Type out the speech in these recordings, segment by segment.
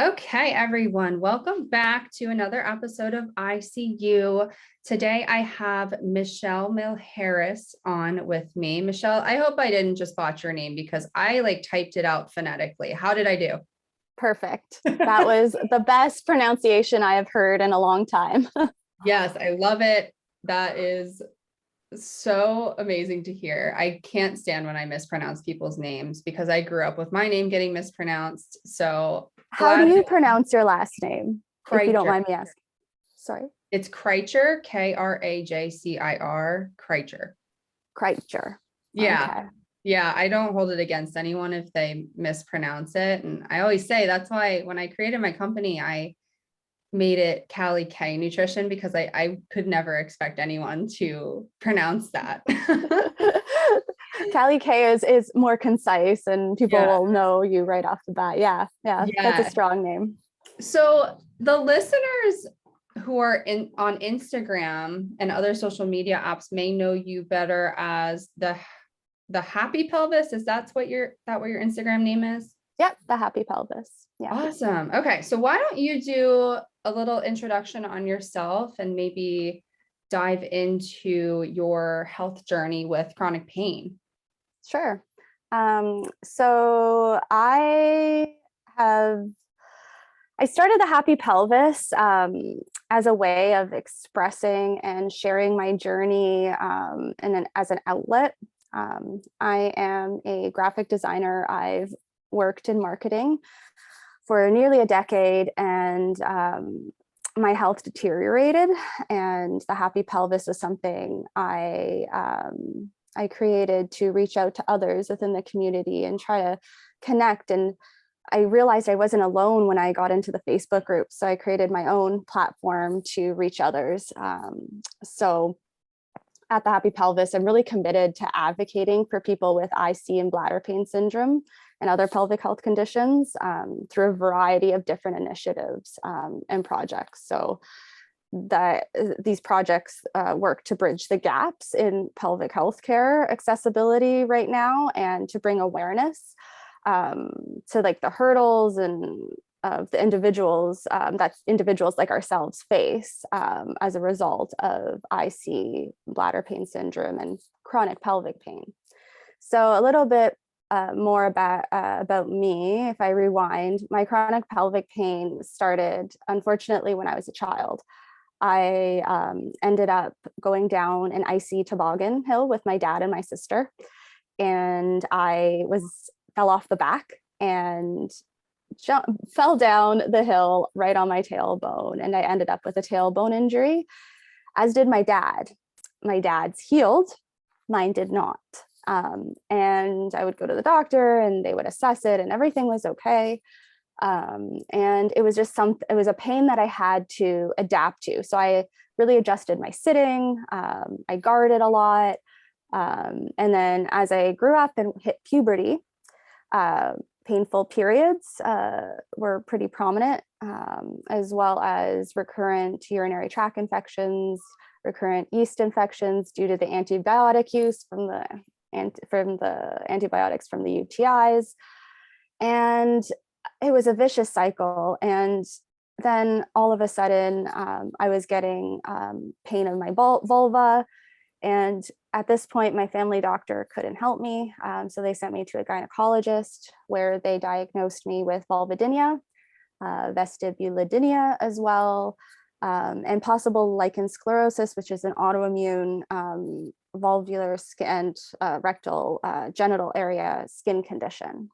Okay, everyone, welcome back to another episode of ICU. Today I have Michelle Milheiras on with me. Michelle, I hope I didn't just botch your name because I typed it out phonetically. How did I do? Perfect. That was the best pronunciation I have heard in a long time. Yes, I love it. That is so amazing to hear. I can't stand when I mispronounce people's names because I grew up with my name getting mispronounced. So How do glad you pronounce your last name, if you don't Kreitzer. mind me asking? Sorry. It's Kreitzer, Krajcir, Kreitzer. Kreitzer. Yeah. Okay. Yeah, I don't hold it against anyone if they mispronounce it. And I always say that's why when I created my company, I made it Callie K Nutrition because I could never expect anyone to pronounce that. Callie K is more concise and people Yeah. will know you right off the bat. Yeah. That's a Yeah. strong name. So the listeners who are on Instagram and other social media apps may know you better as the Happy Pelvis. Is that what your Instagram name is? Yep. The Happy Pelvis. Yeah. Awesome. Okay. So why don't you do a little introduction on yourself and maybe dive into your health journey with chronic pain? Sure. So I started the Happy Pelvis as a way of expressing and sharing my journey as an outlet. I am a graphic designer. I've worked in marketing for nearly a decade, and my health deteriorated. And the Happy Pelvis was something I created to reach out to others within the community and try to connect. And I realized I wasn't alone when I got into the Facebook group. So I created my own platform to reach others. So at the Happy Pelvis, I'm really committed to advocating for people with IC and bladder pain syndrome and other pelvic health conditions through a variety of different initiatives and projects. So these projects work to bridge the gaps in pelvic health care accessibility right now and to bring awareness to the hurdles and of the individuals that individuals like ourselves face as a result of IC, bladder pain syndrome, and chronic pelvic pain. So a little bit more about me. If I rewind, my chronic pelvic pain started, unfortunately, when I was a child. I ended up going down an icy toboggan hill with my dad and my sister, and I fell off the back and fell down the hill right on my tailbone, and I ended up with a tailbone injury, as did my dad. My dad's healed, mine did not. And I would go to the doctor and they would assess it and everything was okay. And it was it was a pain that I had to adapt to. So I really adjusted my sitting. I guarded a lot. And then as I grew up and hit puberty, painful periods were pretty prominent, as well as recurrent urinary tract infections, recurrent yeast infections due to the antibiotic use from the antibiotics from the UTIs. And it was a vicious cycle. And then all of a sudden, I was getting pain of my vulva. And at this point, my family doctor couldn't help me. So they sent me to a gynecologist where they diagnosed me with vulvodynia, vestibulodynia as well, and possible lichen sclerosis, which is an autoimmune vulvar and rectal genital area skin condition.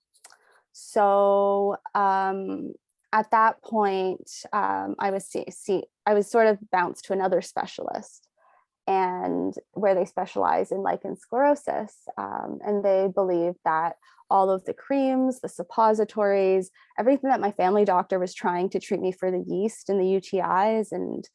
So at that point, I was sort of bounced to another specialist, and where they specialize in lichen sclerosis. And they believe that all of the creams, the suppositories, everything that my family doctor was trying to treat me for the yeast and the UTIs and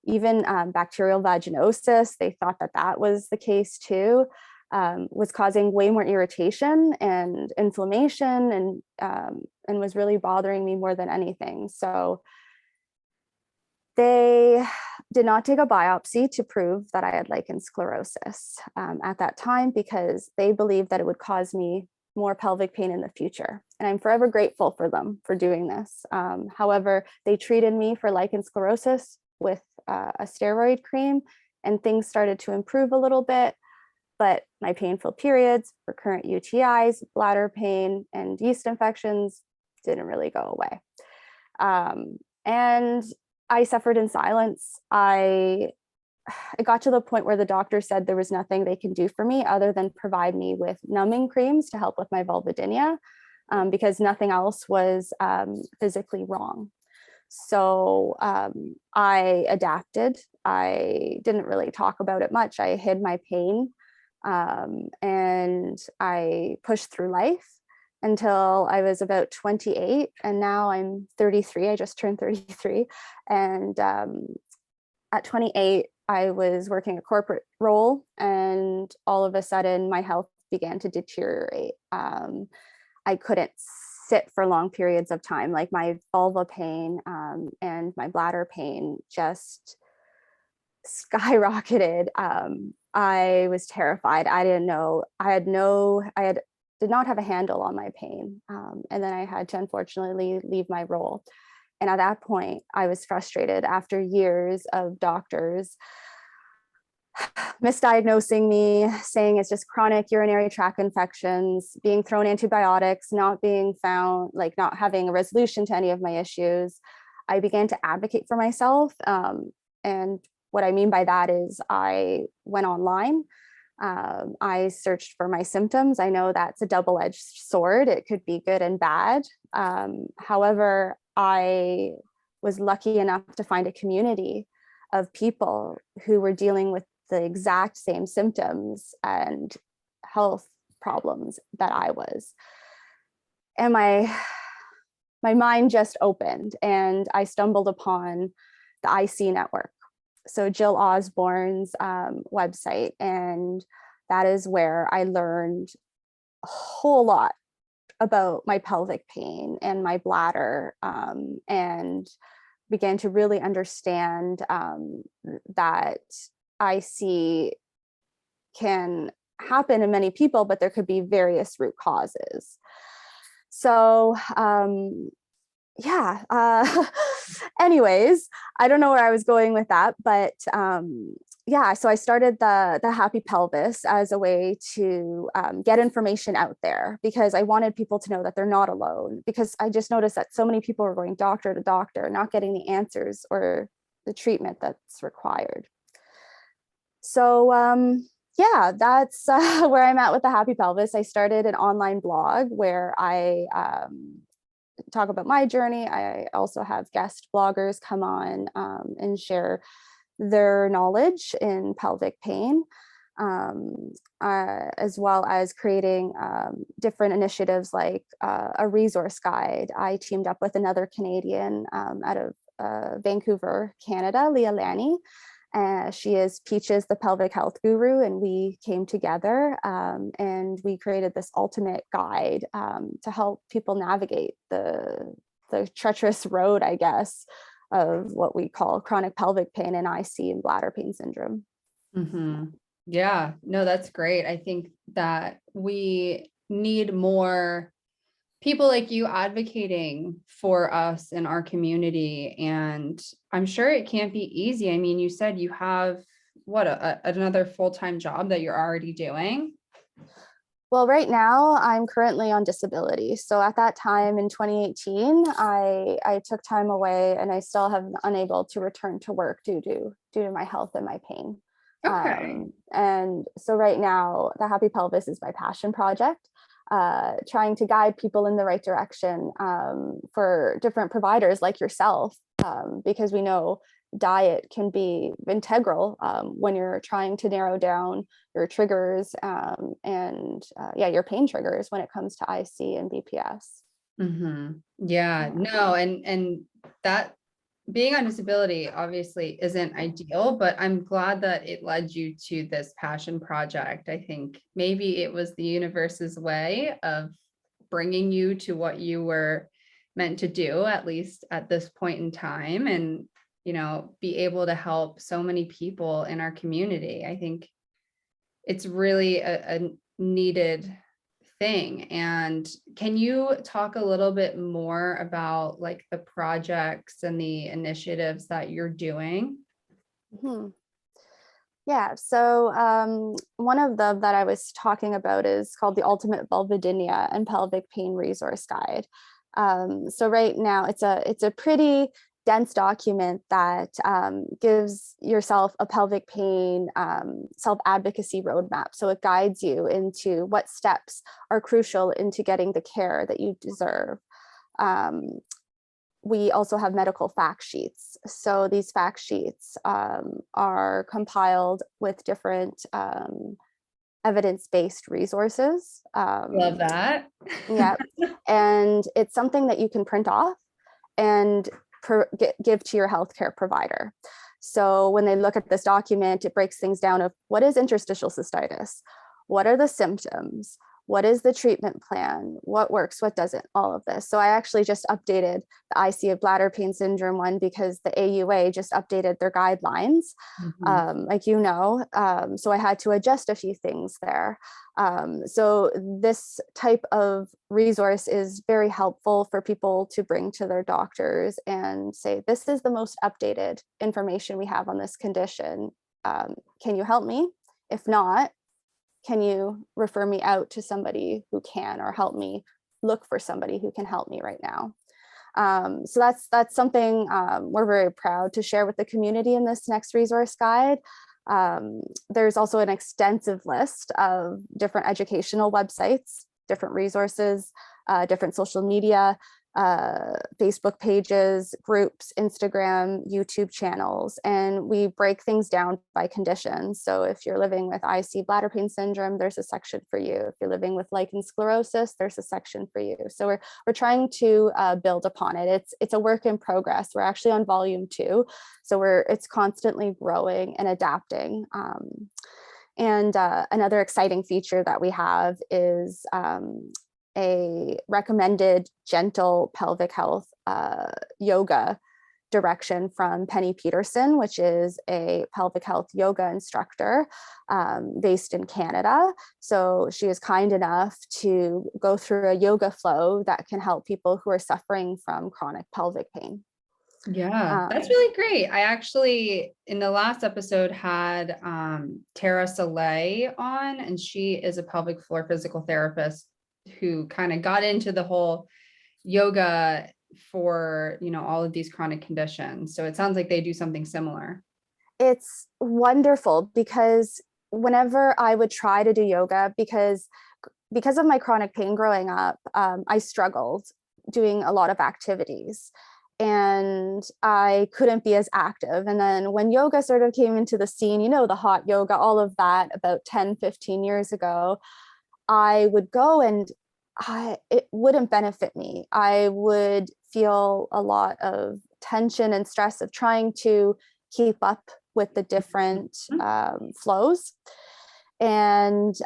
even bacterial vaginosis, they thought that was the case too, was causing way more irritation and inflammation and was really bothering me more than anything. So they did not take a biopsy to prove that I had lichen sclerosis at that time because they believed that it would cause me more pelvic pain in the future. And I'm forever grateful for them for doing this. However, they treated me for lichen sclerosis with a steroid cream, and things started to improve a little bit. But my painful periods, recurrent UTIs, bladder pain, and yeast infections didn't really go away. And I suffered in silence. It got to the point where the doctor said there was nothing they can do for me other than provide me with numbing creams to help with my vulvodynia, because nothing else was physically wrong. So I adapted. I didn't really talk about it much. I hid my pain, and I pushed through life until I was about 28, and now I'm 33. I just turned 33. And at 28, I was working a corporate role, and all of a sudden my health began to deteriorate. I couldn't sit for long periods of time. Like my vulva pain and my bladder pain just skyrocketed. I was terrified. I didn't know. Did not have a handle on my pain. And then I had to unfortunately leave my role. And at that point, I was frustrated after years of doctors misdiagnosing me, saying it's just chronic urinary tract infections, being thrown antibiotics, not being found, like not having a resolution to any of my issues. I began to advocate for myself. And what I mean by that is I went online. I searched for my symptoms. I know that's a double-edged sword. It could be good and bad. However, I was lucky enough to find a community of people who were dealing with the exact same symptoms and health problems that I was. And my mind just opened, and I stumbled upon the IC network. So Jill Osborne's website. And that is where I learned a whole lot about my pelvic pain and my bladder, and began to really understand that IC can happen in many people, but there could be various root causes. So anyways, I don't know where I was going with that, but so I started the Happy Pelvis as a way to get information out there, because I wanted people to know that they're not alone, because I just noticed that so many people are going doctor to doctor, not getting the answers or the treatment that's required. So that's where I'm at with the Happy Pelvis. I started an online blog where I talk about my journey. I also have guest bloggers come on and share their knowledge in pelvic pain, as well as creating different initiatives like a resource guide. I teamed up with another Canadian out of Vancouver, Canada, Leah Lanny. She is Peaches, the pelvic health guru, and we came together and we created this ultimate guide to help people navigate the treacherous road, I guess, of what we call chronic pelvic pain and IC and bladder pain syndrome. Mm-hmm. Yeah, no, that's great. I think that we need more people like you advocating for us in our community. And I'm sure it can't be easy. I mean, you said you have another full-time job that you're already doing. Well, right now I'm currently on disability. So at that time in 2018, I took time away, and I still have unable to return to work due to my health and my pain. Okay. And so right now the Happy Pelvis is my passion project, trying to guide people in the right direction for different providers like yourself, because we know diet can be integral when you're trying to narrow down your triggers and your pain triggers when it comes to IC and BPS. Mm-hmm. Yeah, no, and that being on disability obviously isn't ideal, but I'm glad that it led you to this passion project. I think maybe it was the universe's way of bringing you to what you were meant to do, at least at this point in time, and, be able to help so many people in our community. I think it's really a needed thing. And can you talk a little bit more about like the projects and the initiatives that you're doing? Mhm. Yeah, so one of them that I was talking about is called the Ultimate Vulvodynia and Pelvic Pain Resource Guide. So right now it's a pretty dense document that gives yourself a pelvic pain self-advocacy roadmap. So it guides you into what steps are crucial into getting the care that you deserve. Um, we also have medical fact sheets. So these fact sheets are compiled with different evidence-based resources. Love that. Yeah, and it's something that you can print off and give to your healthcare provider. So when they look at this document, it breaks things down of what is interstitial cystitis, what are the symptoms, what is the treatment plan, what works, what doesn't, all of this. So I actually just updated the IC Bladder Pain Syndrome one because the AUA just updated their guidelines, like you know, so I had to adjust a few things there. So this type of resource is very helpful for people to bring to their doctors and say, this is the most updated information we have on this condition. Can you help me? If not, can you refer me out to somebody who can, or help me look for somebody who can help me right now? So that's something we're very proud to share with the community in this next resource guide. There's also an extensive list of different educational websites, different resources, different social media, Facebook pages, groups, Instagram, YouTube channels, and we break things down by condition. So if you're living with IC bladder pain syndrome, there's a section for you. If you're living with lichen sclerosis, there's a section for you. So we're trying to build upon it. It's a work in progress. We're actually on volume 2, so it's constantly growing and adapting. And another exciting feature that we have is a recommended gentle pelvic health yoga direction from Penny Peterson, which is a pelvic health yoga instructor based in Canada. So she is kind enough to go through a yoga flow that can help people who are suffering from chronic pelvic pain. Yeah, that's really great. I actually, in the last episode, had Tara Soleil on, and she is a pelvic floor physical therapist who kind of got into the whole yoga for, you know, all of these chronic conditions. So it sounds like they do something similar. It's wonderful because whenever I would try to do yoga, because of my chronic pain growing up, I struggled doing a lot of activities and I couldn't be as active. And then when yoga sort of came into the scene, you know, the hot yoga, all of that about 10, 15 years ago, I would go and it wouldn't benefit me. I would feel a lot of tension and stress of trying to keep up with the different flows. And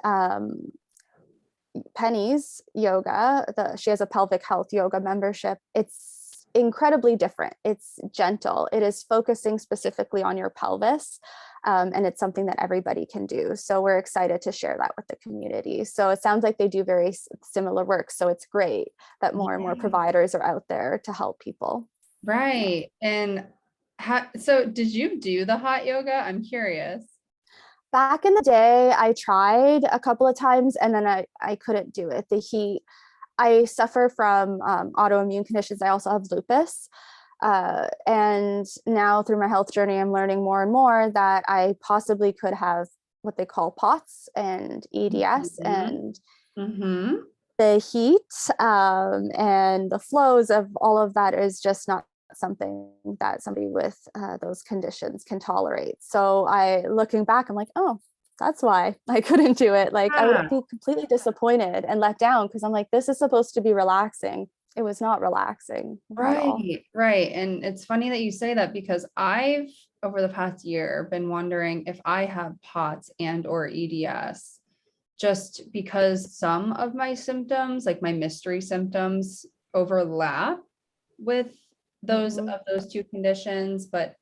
Penny's yoga, she has a pelvic health yoga membership. It's incredibly different. It's gentle. It is focusing specifically on your pelvis. And it's something that everybody can do. So we're excited to share that with the community. So it sounds like they do very similar work. So it's great that more and more providers are out there to help people. Right. And so did you do the hot yoga? I'm curious. Back in the day, I tried a couple of times and then I couldn't do it. The heat, I suffer from autoimmune conditions. I also have lupus. And now through my health journey, I'm learning more and more that I possibly could have what they call POTS and EDS, and the heat and the flows of all of that is just not something that somebody with those conditions can tolerate. So looking back, I'm like, oh, that's why I couldn't do it. Like I would be completely disappointed and let down because I'm like, this is supposed to be relaxing. It was not relaxing at all. Right. And it's funny that you say that because I've, over the past year, been wondering if I have POTS and or EDS, just because some of my symptoms, like my mystery symptoms, overlap with those of those two conditions. But,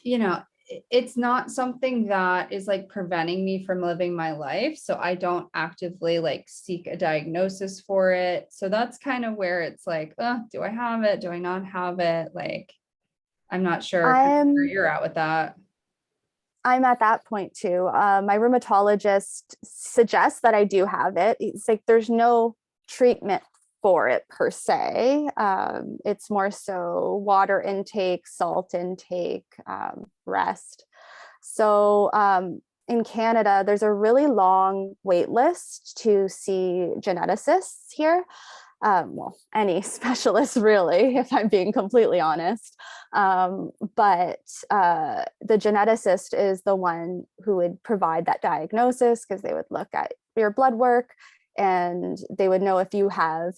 you know, it's not something that is like preventing me from living my life. So I don't actively like seek a diagnosis for it. So that's kind of where it's like, do I have it? Do I not have it? Like, I'm not sure where I'm you're at with that. I'm at that point too. My rheumatologist suggests that I do have it. It's like there's no treatment for it per se. It's more so water intake, salt intake, rest. So in Canada, there's a really long wait list to see geneticists here. Well, any specialist really, if I'm being completely honest. But the geneticist is the one who would provide that diagnosis because they would look at your blood work and they would know if you have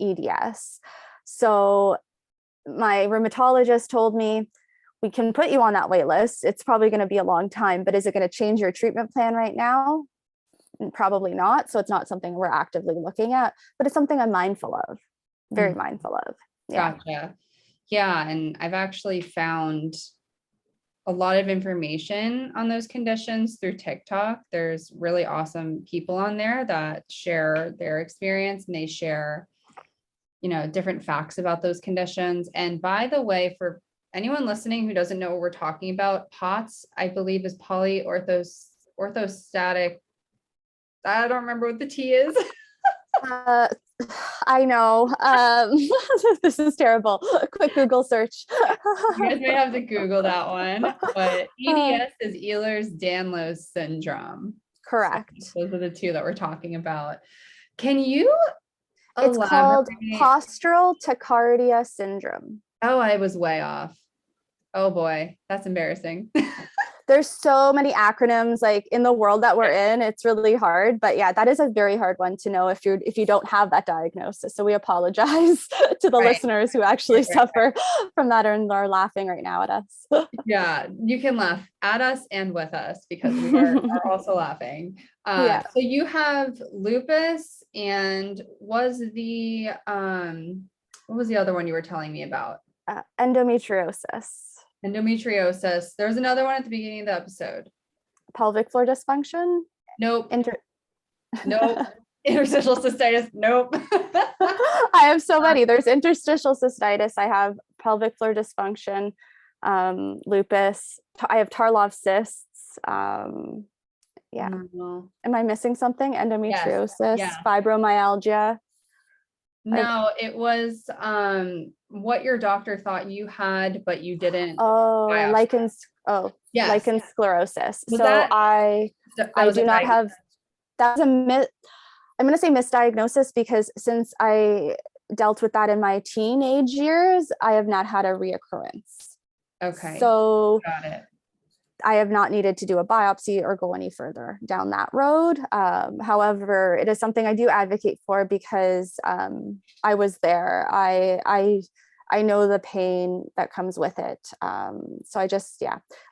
EDS. So my rheumatologist told me, we can put you on that wait list. It's probably going to be a long time, but is it going to change your treatment plan right now? Probably not. So it's not something we're actively looking at, but it's something I'm mindful of, very mindful of. Yeah. Gotcha. Yeah. And I've actually found a lot of information on those conditions through TikTok. There's really awesome people on there that share their experience and they share, different facts about those conditions. And by the way, for anyone listening who doesn't know what we're talking about, POTS, I believe, is orthostatic. I don't remember what the T is. I know. This is terrible. Quick Google search. You guys may have to Google that one. But EDS is Ehlers-Danlos syndrome. Correct. So those are the two that we're talking about. Can you It's called postural tachycardia syndrome. Oh, I was way off. Oh boy, that's embarrassing. There's so many acronyms like in the world that we're in, it's really hard, but yeah, that is a very hard one to know if you don't have that diagnosis. So we apologize to the listeners who actually suffer from that and are laughing right now at us. Yeah, you can laugh at us and with us because we are also laughing. So you have lupus, and what was the other one you were telling me about? Endometriosis. Endometriosis. There's another one at the beginning of the episode. Pelvic floor dysfunction? Nope. Nope. Interstitial cystitis. Nope. I have so many. There's interstitial cystitis. I have pelvic floor dysfunction, lupus. I have Tarlov cysts. Yeah. Am I missing something? Endometriosis, fibromyalgia. No, it was what your doctor thought you had, but you didn't. Lichen sclerosis. I do not have. That's I'm going to say misdiagnosis because since I dealt with that in my teenage years, I have not had a reoccurrence. Okay. So got it. I have not needed to do a biopsy or go any further down that road. However, it is something I do advocate for because I was there. I know the pain that comes with it. So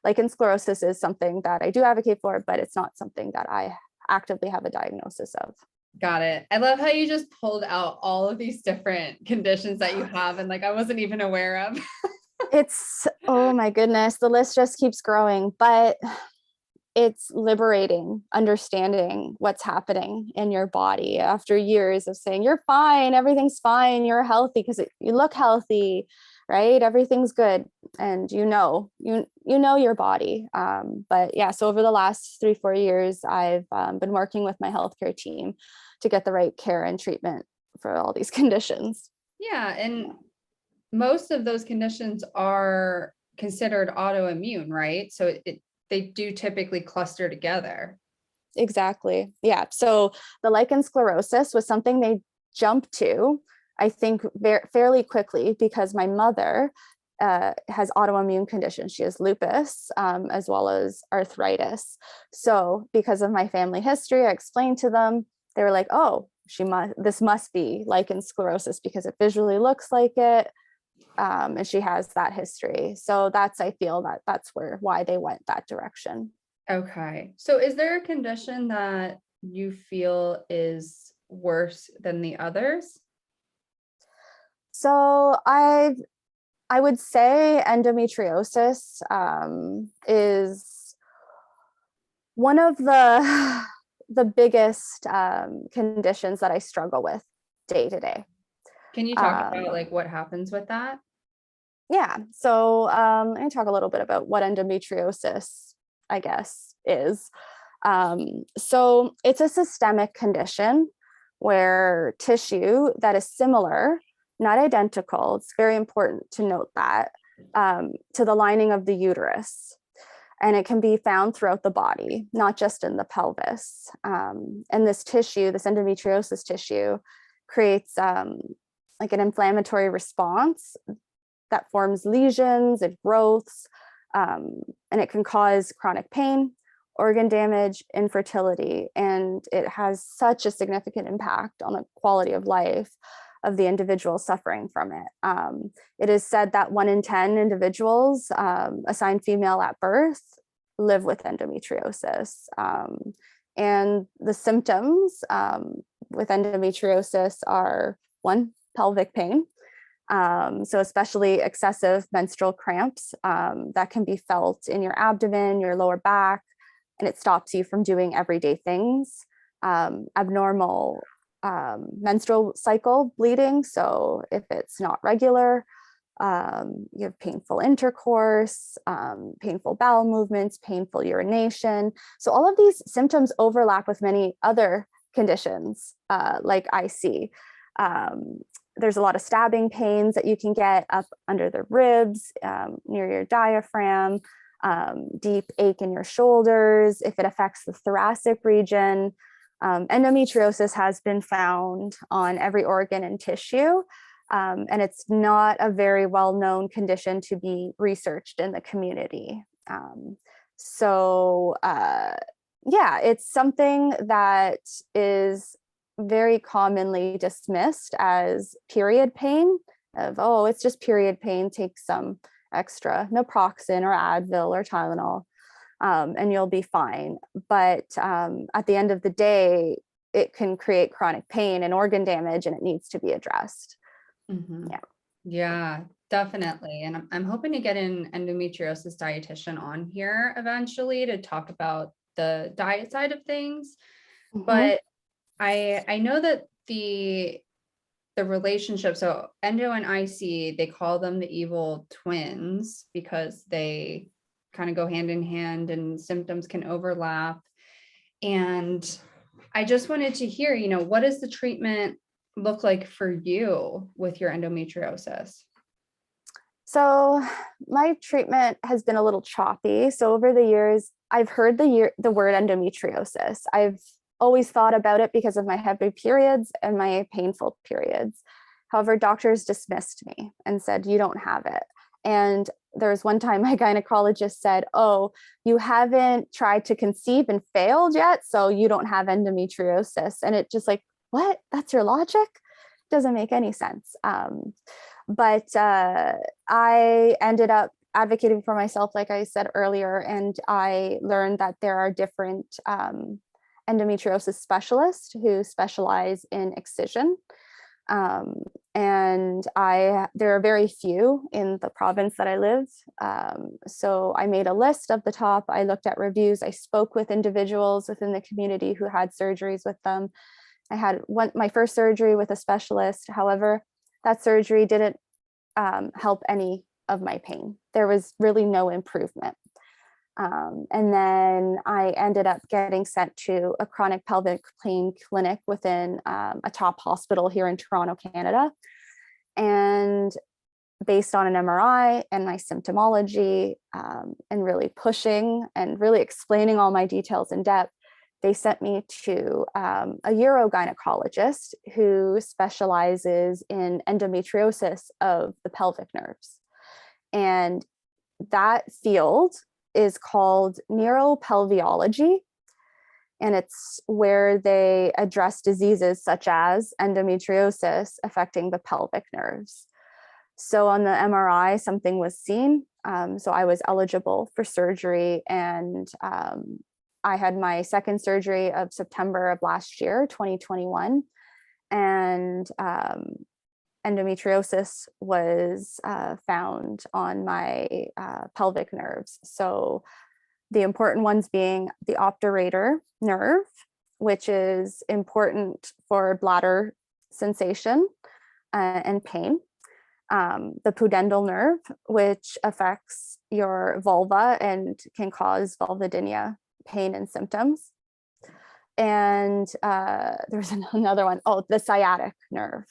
lichen sclerosis is something that I do advocate for, but it's not something that I actively have a diagnosis of. Got it. I love how you just pulled out all of these different conditions that you have and I wasn't even aware of. It's, oh my goodness, the list just keeps growing, but it's liberating understanding what's happening in your body after years of saying, you're fine, everything's fine, you're healthy because you look healthy, right? Everything's good. And you know your body. But yeah, so over the last 3-4 years, I've been working with my healthcare team to get the right care and treatment for all these conditions. Yeah. And most of those conditions are considered autoimmune, right? So they do typically cluster together. Exactly. Yeah. So the lichen sclerosis was something they jumped to, I think, fairly quickly because my mother has autoimmune conditions. She has lupus as well as arthritis. So because of my family history, I explained to them, they were like, oh, this must be lichen sclerosis because it visually looks like it. And she has that history. So I feel that's why they went that direction. Okay. So is there a condition that you feel is worse than the others? So I've I would say endometriosis is one of the biggest conditions that I struggle with day to day. Can you talk about like what happens with that? Yeah, so let me talk a little bit about what endometriosis, I guess, is. So it's a systemic condition where tissue that is similar, not identical, it's very important to note that, to the lining of the uterus. And it can be found throughout the body, not just in the pelvis. And this tissue, this endometriosis tissue, creates like an inflammatory response that forms lesions and growths, and it can cause chronic pain, organ damage, infertility, and it has such a significant impact on the quality of life of the individual suffering from it. It is said that 1 in 10 individuals assigned female at birth live with endometriosis. And the symptoms with endometriosis are 1, pelvic pain. So especially excessive menstrual cramps that can be felt in your abdomen, your lower back, and it stops you from doing everyday things. Abnormal menstrual cycle bleeding. So if it's not regular, you have painful intercourse, painful bowel movements, painful urination. So all of these symptoms overlap with many other conditions like IC. There's a lot of stabbing pains that you can get up under the ribs, near your diaphragm, deep ache in your shoulders. If it affects the thoracic region, endometriosis has been found on every organ and tissue, and it's not a very well-known condition to be researched in the community. Yeah, it's something that is very commonly dismissed as period pain of, oh, it's just period pain, take some extra naproxen or Advil or Tylenol, and you'll be fine. But at the end of the day, it can create chronic pain and organ damage, and it needs to be addressed. Mm-hmm. Yeah. Yeah, definitely. And I'm hoping to get an endometriosis dietitian on here eventually to talk about the diet side of things. Mm-hmm. But I know that the relationship, so endo and IC, they call them the evil twins because they kind of go hand in hand and symptoms can overlap. And I just wanted to hear, what does the treatment look like for you with your endometriosis? So my treatment has been a little choppy. So over the years, I've heard the word endometriosis. I've always thought about it because of my heavy periods and my painful periods. However, doctors dismissed me and said, you don't have it. And there was one time my gynecologist said, oh, you haven't tried to conceive and failed yet, so you don't have endometriosis. And it just like, what? That's your logic? Doesn't make any sense. But I ended up advocating for myself, like I said earlier, and I learned that there are different endometriosis specialists who specialize in excision. And there are very few in the province that I live. So I made a list of the top. I looked at reviews. I spoke with individuals within the community who had surgeries with them. I had my first surgery with a specialist. However, that surgery didn't help any of my pain. There was really no improvement. And then I ended up getting sent to a chronic pelvic pain clinic within a top hospital here in Toronto, Canada. And based on an MRI and my symptomology, and really pushing and really explaining all my details in depth, they sent me to a urogynecologist who specializes in endometriosis of the pelvic nerves. And that field is called neuropelviology, and it's where they address diseases such as endometriosis affecting the pelvic nerves. So on the MRI, something was seen. So I was eligible for surgery, and I had my second surgery of September of last year, 2021. And endometriosis was found on my pelvic nerves. So the important ones being the obturator nerve, which is important for bladder sensation and pain. The pudendal nerve, which affects your vulva and can cause vulvodynia pain and symptoms. And there's another one, the sciatic nerve.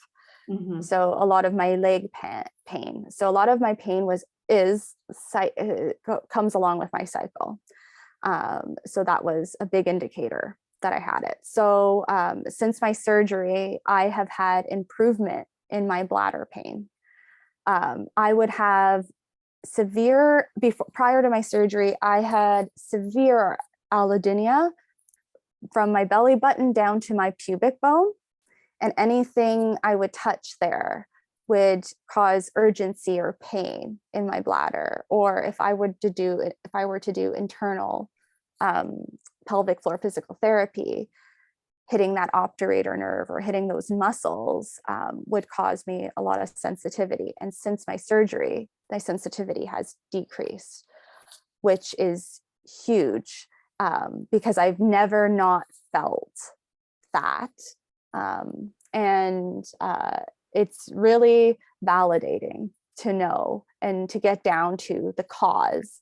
Mm-hmm. So a lot of my leg pain. So a lot of my pain comes along with my cycle. So that was a big indicator that I had it. So since my surgery, I have had improvement in my bladder pain. I would have prior to my surgery, I had severe allodynia from my belly button down to my pubic bone, and anything I would touch there would cause urgency or pain in my bladder. Or if I were to do internal pelvic floor physical therapy, hitting that obturator nerve or hitting those muscles would cause me a lot of sensitivity. And since my surgery, my sensitivity has decreased, which is huge because I've never not felt that. And it's really validating to know and to get down to the cause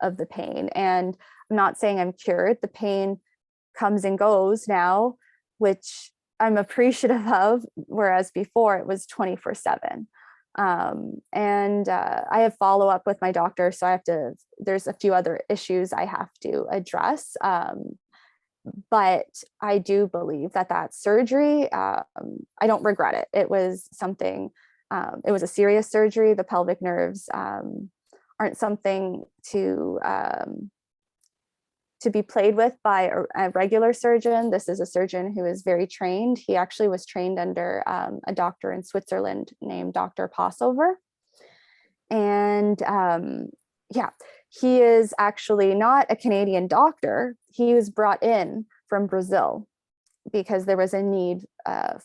of the pain. And I'm not saying I'm cured. The pain comes and goes now, which I'm appreciative of, whereas before it was 24/7. And I have follow up with my doctor, so there's a few other issues I have to address. But I do believe that surgery, I don't regret it. It was something, it was a serious surgery. The pelvic nerves aren't something to be played with by a regular surgeon. This is a surgeon who is very trained. He actually was trained under a doctor in Switzerland named Dr. Possover. And he is actually not a Canadian doctor. He was brought in from Brazil because there was a need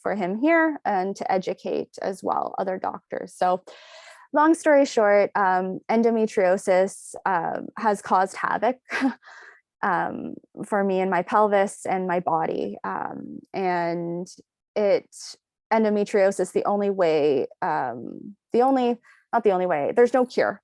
for him here and to educate as well other doctors. So long story short, endometriosis has caused havoc for me and my pelvis and my body. And endometriosis, not the only way, there's no cure.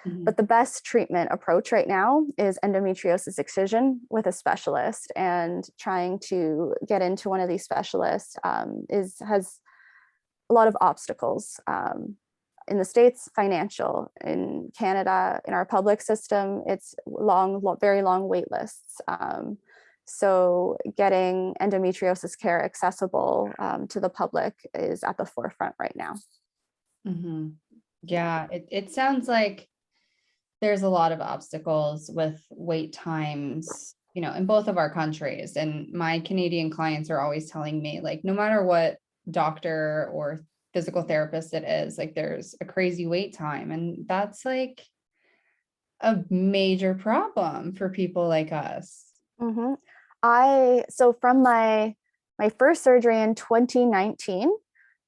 Mm-hmm. But the best treatment approach right now is endometriosis excision with a specialist, and trying to get into one of these specialists has a lot of obstacles. In the States, financial. In Canada, in our public system, it's very long wait lists. So getting endometriosis care accessible to the public is at the forefront right now. Mm-hmm. Yeah, it sounds like there's a lot of obstacles with wait times, in both of our countries. And my Canadian clients are always telling me, like, no matter what doctor or physical therapist it is, like, there's a crazy wait time. And that's like a major problem for people like us. Mm-hmm. So from my first surgery in 2019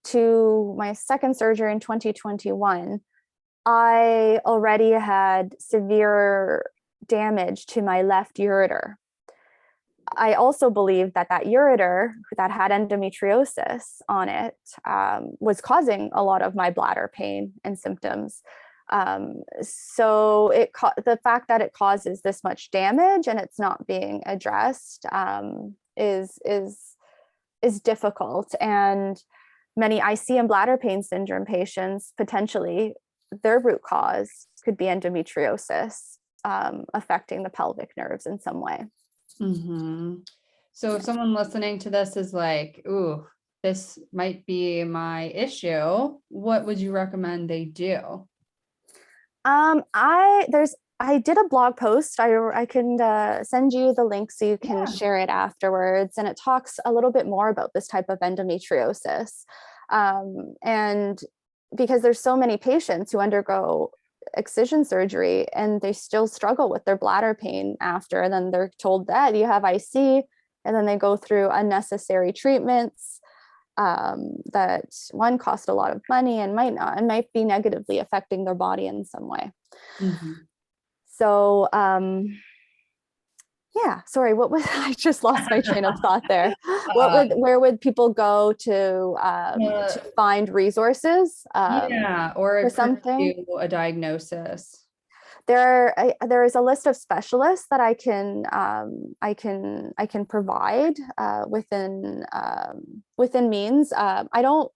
to my second surgery in 2021, I already had severe damage to my left ureter. I also believe that ureter that had endometriosis on it was causing a lot of my bladder pain and symptoms. So the fact that it causes this much damage and it's not being addressed is difficult. And many IC and bladder pain syndrome patients, potentially their root cause could be endometriosis affecting the pelvic nerves in some way. Mm-hmm. So if someone listening to this is like, ooh, this might be my issue, what would you recommend they do? I did a blog post. I can send you the link so you can share it afterwards. And it talks a little bit more about this type of endometriosis. And because there's so many patients who undergo excision surgery and they still struggle with their bladder pain after, and then they're told that you have IC, and then they go through unnecessary treatments that one cost a lot of money and might be negatively affecting their body in some way. Mhm. So yeah, sorry, what was I just lost my train of thought there. Where would people go to find resources Yeah, or for something? pursue a diagnosis. There is a list of specialists that I can provide within means. I don't.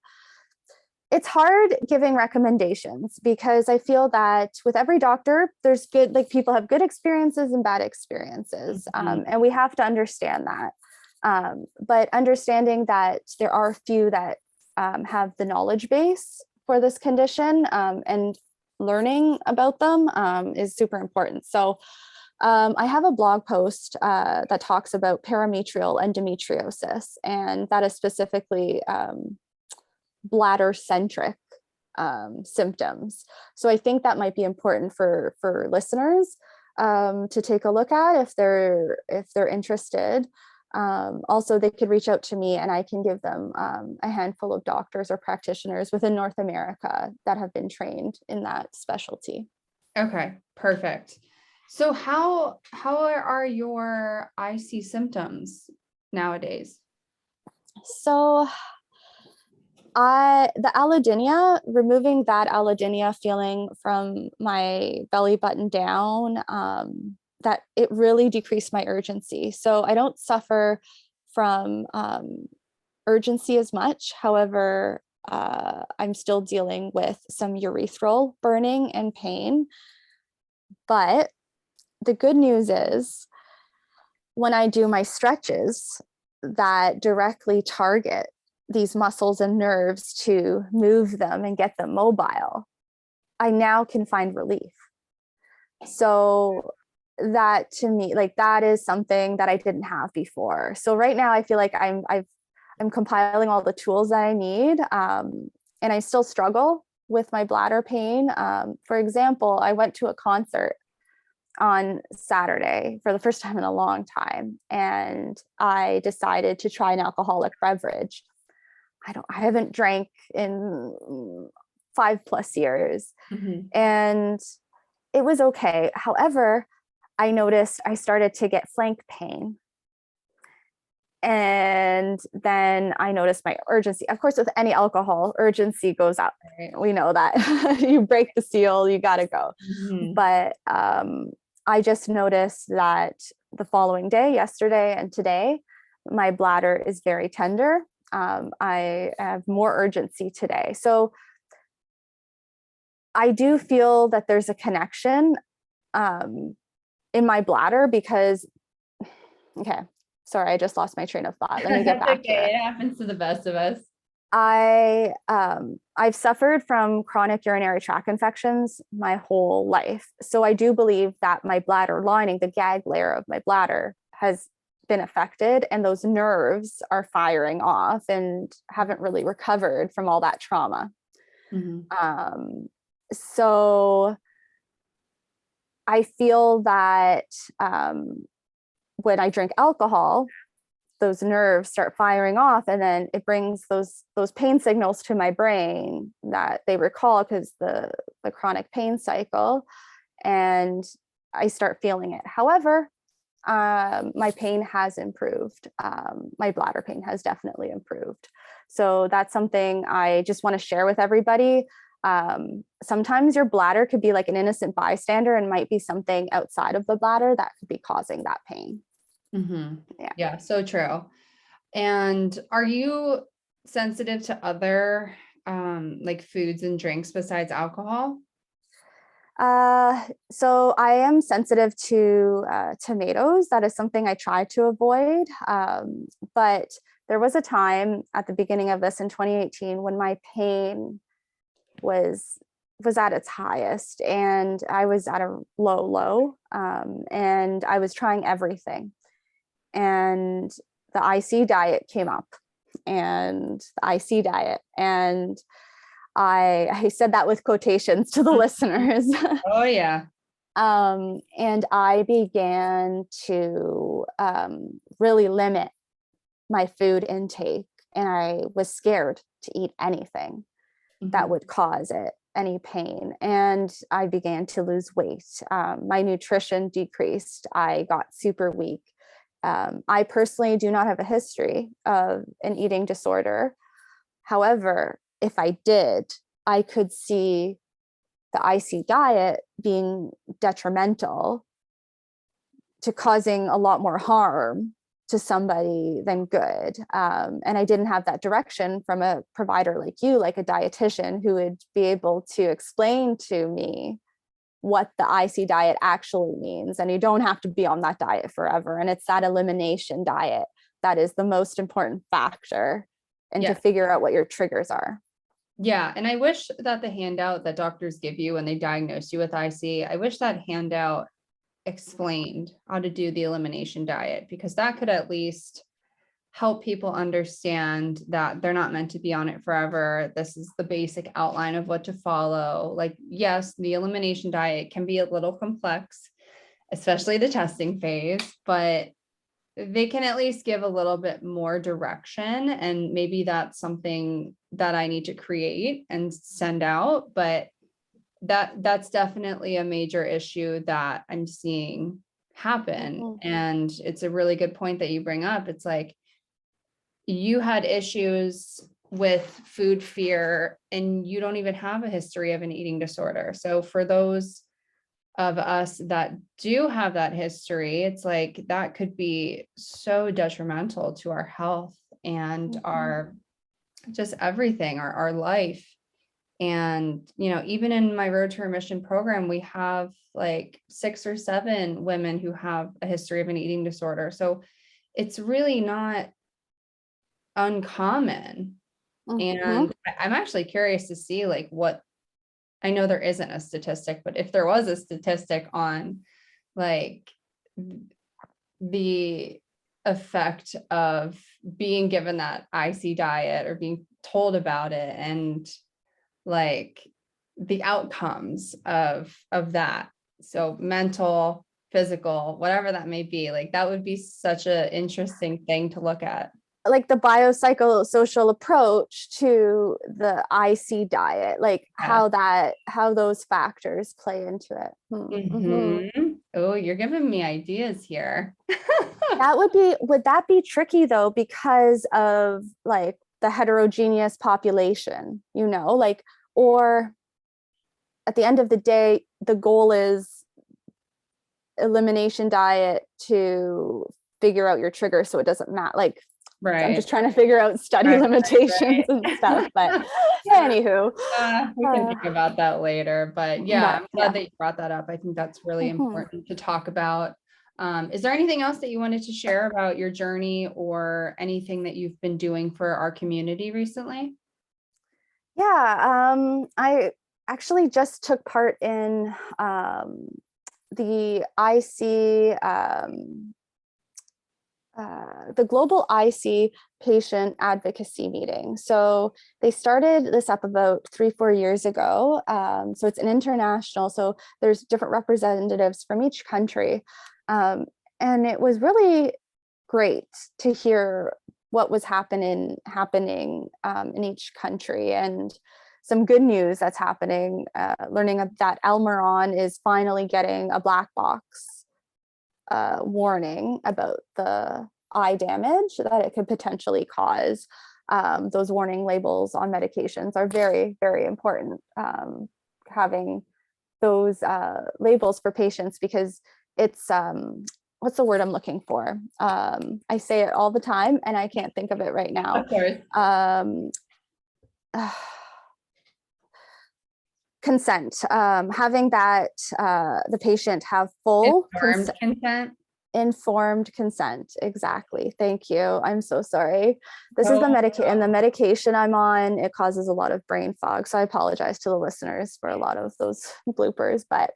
It's hard giving recommendations because I feel that with every doctor, there's good, like people have good experiences and bad experiences, Mhm. and we have to understand that. But understanding that there are a few that have the knowledge base for this condition, and learning about them is super important. So I have a blog post that talks about parametrial endometriosis, and that is specifically bladder centric symptoms. So I think that might be important for listeners to take a look at if they're interested. Also, they could reach out to me and I can give them a handful of doctors or practitioners within North America that have been trained in that specialty. Okay, perfect. So how are your IC symptoms nowadays? So the allodynia, removing that allodynia feeling from my belly button down, that it really decreased my urgency. So I don't suffer from urgency as much. However, I'm still dealing with some urethral burning and pain. But the good news is when I do my stretches that directly target these muscles and nerves to move them and get them mobile, I now can find relief. So that to me, like that is something that I didn't have before. So right now I feel like I'm compiling all the tools that I need, and I still struggle with my bladder pain. For example, I went to a concert on Saturday for the first time in a long time, and I decided to try an alcoholic beverage. I haven't drank in 5+ years, Mhm. and it was okay. However, I noticed I started to get flank pain. And then I noticed my urgency. Of course, with any alcohol, urgency goes up. Right. We know that. You break the seal, you got to go. Mhm. But I just noticed that the following day, yesterday and today, my bladder is very tender. I have more urgency today. So I do feel that there's a connection in my bladder because, okay, sorry, I just lost my train of thought. Let me get That's back to okay. it. It happens to the best of us. I've suffered from chronic urinary tract infections my whole life. So I do believe that my bladder lining, the gag layer of my bladder, has been affected, and those nerves are firing off and haven't really recovered from all that trauma. Mhm. So I feel that when I drink alcohol, those nerves start firing off, and then it brings those pain signals to my brain that they recall because the chronic pain cycle, and I start feeling it. However, my pain has improved. My bladder pain has definitely improved. So that's something I just want to share with everybody. Sometimes your bladder could be like an innocent bystander and might be something outside of the bladder that could be causing that pain. Mhm. Yeah. Yeah, so true. And are you sensitive to other like foods and drinks besides alcohol? So I am sensitive to tomatoes. That is something I try to avoid. But there was a time at the beginning of this in 2018 when my pain was at its highest, and I was at a low, and I was trying everything. And the IC diet came up, and the IC diet, and I said that with quotations to the listeners. Oh yeah. And I began to really limit my food intake and I was scared to eat anything that would cause it any pain. And I began to lose weight. My nutrition decreased. I got super weak. I personally do not have a history of an eating disorder. However, if I did, I could see the IC diet being detrimental to causing a lot more harm to somebody than good. And I didn't have that direction from a provider like you, like a dietitian, who would be able to explain to me what the IC diet actually means. And you don't have to be on that diet forever. And it's that elimination diet that is the most important factor, and to figure out what your triggers are. Yeah. And I wish that the handout that doctors give you when they diagnose you with IC, I wish that handout explained how to do the elimination diet, because that could at least help people understand that they're not meant to be on it forever. This is the basic outline of what to follow. Like, yes, the elimination diet can be a little complex, especially the testing phase, but they can at least give a little bit more direction. And maybe that's something that I need to create and send out. But that's definitely a major issue that I'm seeing happen. And it's a really good point that you bring up. It's like, you had issues with food fear and you don't even have a history of an eating disorder. So for those of us that do have that history, it's like that could be so detrimental to our health and our just everything, our life. And, you know, even in my Road to Remission program, we have like 6 or 7 women who have a history of an eating disorder. So it's really not uncommon. And I'm actually curious to see like what, I know there isn't a statistic, but if there was a statistic on like the effect of being given that IC diet or being told about it, and like the outcomes of that. So mental, physical, whatever that may be, like that would be such an interesting thing to look at. Like the biopsychosocial approach to the IC diet, like how those factors play into it. Oh, you're giving me ideas here. Would that be tricky though, because of like the heterogeneous population, you know, like, or at the end of the day, the goal is elimination diet to figure out your trigger. So it doesn't matter. Like, I'm just trying to figure out study limitations and stuff, but anywho. We can think about that later, but yeah, I'm glad that you brought that up. I think that's really important to talk about. Is there anything else that you wanted to share about your journey or anything that you've been doing for our community recently? Yeah, I actually just took part in the IC, the Global IC Patient Advocacy Meeting. So they started this up about 3-4 years ago. So it's an international, so there's different representatives from each country. And it was really great to hear what was happening in each country, and some good news that's happening, learning that Elmeron is finally getting a black box warning about the eye damage that it could potentially cause. Those warning labels on medications are very, very important, having those labels for patients, because it's what's the word I'm looking for? I say it all the time and I can't think of it right now. Of course. Consent, having that the patient have full informed consent. Exactly. Thank you. I'm so sorry. This is the medication I'm on. It causes a lot of brain fog. So I apologize to the listeners for a lot of those bloopers. But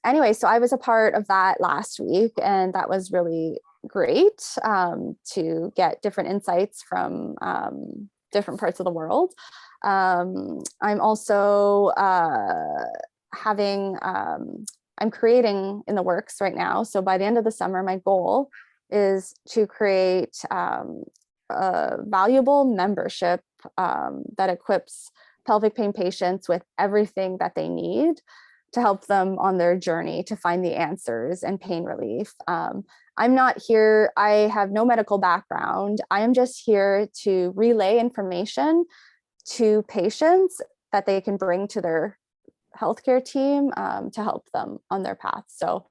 anyway, so I was a part of that last week, and that was really great to get different insights from different parts of the world. I'm also I'm creating in the works right now. So by the end of the summer, my goal is to create a valuable membership that equips pelvic pain patients with everything that they need to help them on their journey to find the answers and pain relief. I'm not here, I have no medical background. I am just here to relay information to patients that they can bring to their healthcare team to help them on their path. So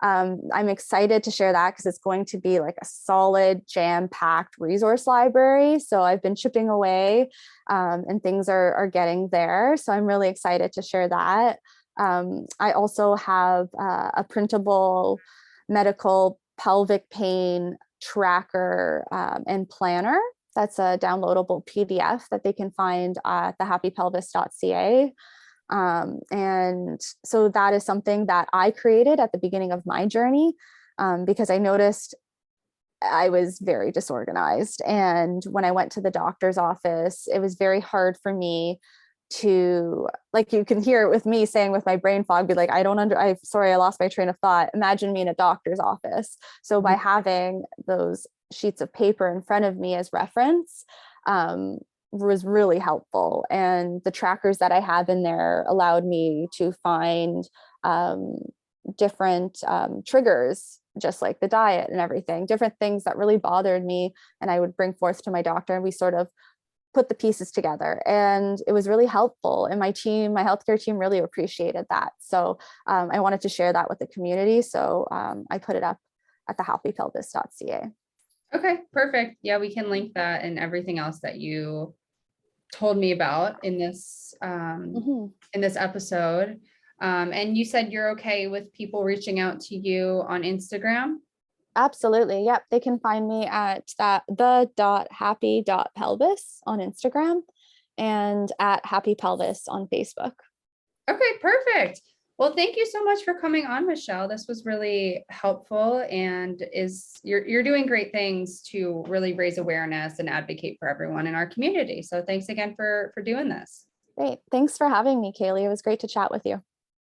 I'm excited to share that because it's going to be like a solid jam-packed resource library. So I've been chipping away and things are getting there. So I'm really excited to share that. I also have a printable medical pelvic pain tracker and planner. That's a downloadable PDF that they can find at thehappypelvis.ca. And so that is something that I created at the beginning of my journey because I noticed I was very disorganized. And when I went to the doctor's office, it was very hard for me to, like, you can hear it with me saying with my brain fog, be like, I'm sorry, I lost my train of thought. Imagine me in a doctor's office. So by having those sheets of paper in front of me as reference, was really helpful. And the trackers that I have in there allowed me to find different triggers, just like the diet and everything, different things that really bothered me. And I would bring forth to my doctor, and we sort of put the pieces together, and it was really helpful. And my healthcare team really appreciated that. So I wanted to share that with the community. So I put it up at thehappypelvis.ca. Okay, perfect. Yeah, we can link that and everything else that you told me about in this episode. And you said you're okay with people reaching out to you on Instagram? Absolutely. Yep. They can find me at the.happy.pelvis on Instagram and at Happy Pelvis on Facebook. Okay, perfect. Well, thank you so much for coming on, Michelle. This was really helpful, and you're doing great things to really raise awareness and advocate for everyone in our community. So thanks again for doing this. Great. Thanks for having me, Kaylee. It was great to chat with you.